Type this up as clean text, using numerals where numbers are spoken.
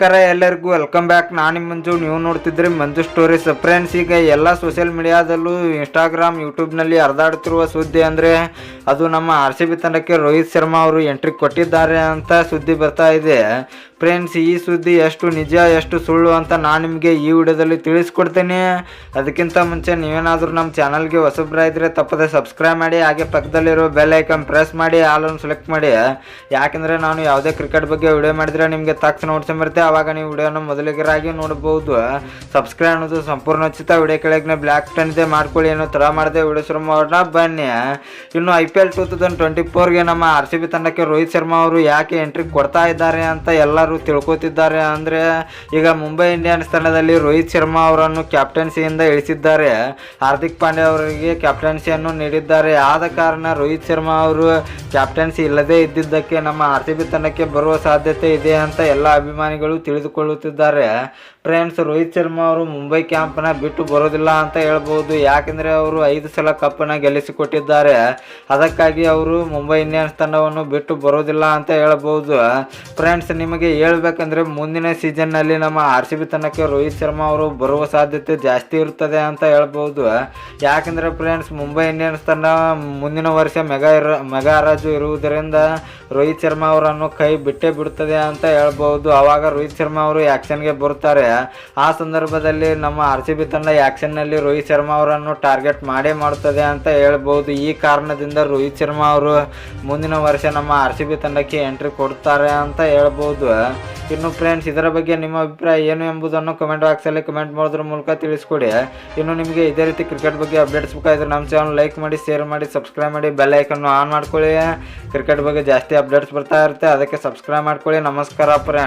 ನಮಸ್ಕಾರ ಎಲ್ಲರಿಗೂ welcome back. ನಾನು ನಿಮ್ಮ ಮಂಜು, ನೀವು ನೋಡ್ತಿದ್ರಿ ಮಂಜು ಸ್ಟೋರೀಸ್. ಫ್ರೆಂಡ್ಸ್, ಈಗ ಎಲ್ಲ ಸೋಷಿಯಲ್ ಮೀಡಿಯಾದಲ್ಲೂ ಇನ್ಸ್ಟಾಗ್ರಾಮ್, ಯೂಟ್ಯೂಬ್ನಲ್ಲಿ ಹರಿದಾಡುತ್ತಿರುವ ಸುದ್ದಿ ಅಂದರೆ ಅದು ನಮ್ಮ RCB ತಂಡಕ್ಕೆ ರೋಹಿತ್ ಶರ್ಮಾ ಅವರು ಎಂಟ್ರಿ ಕೊಟ್ಟಿದ್ದಾರೆ ಅಂತ ಸುದ್ದಿ ಬರ್ತಾ ಇದೆ. ಫ್ರೆಂಡ್ಸ್, ಈ ಸುದ್ದಿ ಎಷ್ಟು ನಿಜ ಎಷ್ಟು ಸುಳ್ಳು ಅಂತ ನಾನು ನಿಮಗೆ ಈ ವಿಡಿಯೋದಲ್ಲಿ ತಿಳಿಸ್ಕೊಡ್ತೀನಿ. ಅದಕ್ಕಿಂತ ಮುಂಚೆ ನೀವೇನಾದರೂ ನಮ್ಮ ಚಾನಲ್ಗೆ ಹೊಸಬ್ರಾಯಿದ್ರೆ ತಪ್ಪದೆ ಸಬ್ಸ್ಕ್ರೈಬ್ ಮಾಡಿ, ಹಾಗೆ ಪಕ್ಕದಲ್ಲಿರೋ ಬೆಲ್ ಐಕನ್ ಪ್ರೆಸ್ ಮಾಡಿ, ಆಲನ್ನು ಸೆಲೆಕ್ಟ್ ಮಾಡಿ. ಯಾಕೆಂದರೆ ನಾನು ಯಾವುದೇ ಕ್ರಿಕೆಟ್ ಬಗ್ಗೆ ವಿಡಿಯೋ ಮಾಡಿದರೆ ನಿಮಗೆ ತಕ್ಷಣ ನೋಡ್ಕೊಂಬರುತ್ತೆ, ಆವಾಗ ನೀವು ವಿಡಿಯೋನ ಮೊದಲಿಗರಾಗಿ ನೋಡಬಹುದು. ಸಬ್ಸ್ಕ್ರೈಬ್ ಅನ್ನೋದು ಸಂಪೂರ್ಣ ಉಚಿತ. ವಿಡಿಯೋ ಕೆಳಗೆ ಬ್ಲ್ಯಾಕ್ ಟನ್ ಇದೆ, ಮಾಡ್ಕೊಳ್ಳಿ. ಏನೋ ಥರ ಮಾಡಿದೆ ವಿಡಿಯೋ ಶುರು ಮಾಡೋಣ ಬನ್ನಿ. ಇನ್ನು IPL 2024ಗೆ ನಮ್ಮ RCB ತಂಡಕ್ಕೆ ರೋಹಿತ್ ಶರ್ಮಾ ಅವರು ಯಾಕೆ ಎಂಟ್ರಿ ಕೊಡ್ತಾ ಇದ್ದಾರೆ ಅಂತ ಎಲ್ಲರೂ ತಿಳ್ಕೊತಿದ್ದಾರೆ. ಅಂದರೆ ಈಗ ಮುಂಬೈ ಇಂಡಿಯನ್ಸ್ ತಂಡದಲ್ಲಿ ರೋಹಿತ್ ಶರ್ಮಾ ಅವರನ್ನು ಕ್ಯಾಪ್ಟನ್ಸಿಯಿಂದ ಇಳಿಸಿದ್ದಾರೆ. ಹಾರ್ದಿಕ್ ಪಾಂಡ್ಯ ಅವರಿಗೆ ಕ್ಯಾಪ್ಟನ್ಸಿಯನ್ನು ನೀಡಿದ್ದಾರೆ. ಆದ ಕಾರಣ ರೋಹಿತ್ ಶರ್ಮಾ ಅವರು ಕ್ಯಾಪ್ಟನ್ಸಿ ಇಲ್ಲದೇ ಇದ್ದಿದ್ದಕ್ಕೆ ನಮ್ಮ RCB ತಂಡಕ್ಕೆ ಬರುವ ಸಾಧ್ಯತೆ ಇದೆ ಅಂತ ಎಲ್ಲ ಅಭಿಮಾನಿಗಳು ತಿಳಿದುಕೊಳ್ಳುತ್ತಿದ್ದಾರೆ. ಫ್ರೆಂಡ್ಸ್, ರೋಹಿತ್ ಶರ್ಮಾ ಅವರು ಮುಂಬೈ ಕ್ಯಾಂಪ್ನ ಬಿಟ್ಟು ಬರೋದಿಲ್ಲ ಅಂತ ಹೇಳ್ಬೋದು. ಯಾಕೆಂದರೆ ಅವರು 5 ಸಲ ಕಪ್ಪನ್ನು ಗೆಲ್ಲಿಸಿಕೊಟ್ಟಿದ್ದಾರೆ. ಅದಕ್ಕಾಗಿ ಅವರು ಮುಂಬೈ ಇಂಡಿಯನ್ಸ್ ತಂಡವನ್ನು ಬಿಟ್ಟು ಬರೋದಿಲ್ಲ ಅಂತ ಹೇಳ್ಬೋದು. ಫ್ರೆಂಡ್ಸ್, ನಿಮಗೆ ಹೇಳ್ಬೇಕಂದ್ರೆ ಮುಂದಿನ ಸೀಸನ್ನಲ್ಲಿ ನಮ್ಮ RCB ತಂಡಕ್ಕೆ ರೋಹಿತ್ ಶರ್ಮಾ ಅವರು ಬರುವ ಸಾಧ್ಯತೆ ಜಾಸ್ತಿ ಇರುತ್ತದೆ ಅಂತ ಹೇಳ್ಬೋದು. ಯಾಕೆಂದರೆ ಫ್ರೆಂಡ್ಸ್, ಮುಂಬೈ ಇಂಡಿಯನ್ಸ್ ತಂಡ ಮುಂದಿನ ವರ್ಷ ಮೆಗಾ ಹರಾಜು ಇರುವುದರಿಂದ ರೋಹಿತ್ ಶರ್ಮಾ ಅವರನ್ನು ಕೈ ಬಿಟ್ಟೇ ಬಿಡುತ್ತದೆ ಅಂತ ಹೇಳ್ಬೋದು. ಆವಾಗ ರೋಹಿತ್ ಶರ್ಮಾ ಅವರು ಆ್ಯಕ್ಷನ್ಗೆ ಬರುತ್ತಾರೆ. ಆ ಸಂದರ್ಭದಲ್ಲಿ ನಮ್ಮ RCB ತಂಡ ಆ್ಯಕ್ಷನ್ನಲ್ಲಿ ರೋಹಿತ್ ಶರ್ಮಾ ಅವರನ್ನು ಟಾರ್ಗೆಟ್ ಮಾಡೇ ಮಾಡುತ್ತದೆ ಅಂತ ಹೇಳ್ಬೋದು. ಈ ಕಾರಣದಿಂದ ರೋಹಿತ್ ಶರ್ಮಾ ಅವರು ಮುಂದಿನ ವರ್ಷ ನಮ್ಮ RCB ತಂಡಕ್ಕೆ ಎಂಟ್ರಿ ಕೊಡ್ತಾರೆ ಅಂತ ಹೇಳ್ಬೋದು. ಇನ್ನು ಫ್ರೆಂಡ್ಸ್, ಇದರ ಬಗ್ಗೆ ನಿಮ್ಮ ಅಭಿಪ್ರಾಯ ಏನು ಎಂಬುದನ್ನು ಕಮೆಂಟ್ ಬಾಕ್ಸಲ್ಲಿ ಕಮೆಂಟ್ ಮಾಡೋದ್ರ ಮೂಲಕ ತಿಳಿಸ್ಕೊಡಿ. ಇನ್ನು ನಿಮಗೆ ಇದೇ ರೀತಿ ಕ್ರಿಕೆಟ್ ಬಗ್ಗೆ ಅಪ್ಡೇಟ್ಸ್ ಬೇಕಾದರೆ ನಮ್ಮ ಚಾನಲ್ ಲೈಕ್ ಮಾಡಿ, ಶೇರ್ ಮಾಡಿ, ಸಬ್ಸ್ಕ್ರೈಬ್ ಮಾಡಿ, ಬೆಲ್ ಐಕನ್ನು ಆನ್ ಮಾಡ್ಕೊಳ್ಳಿ. ಕ್ರಿಕೆಟ್ ಬಗ್ಗೆ ಜಾಸ್ತಿ ಅಪ್ಡೇಟ್ಸ್ ಬರ್ತಾ ಇರುತ್ತೆ, ಅದಕ್ಕೆ ಸಬ್ಸ್ಕ್ರೈಬ್ ಮಾಡ್ಕೊಳ್ಳಿ. ನಮಸ್ಕಾರ ಫ್ರೆಂಡ್ಸ್.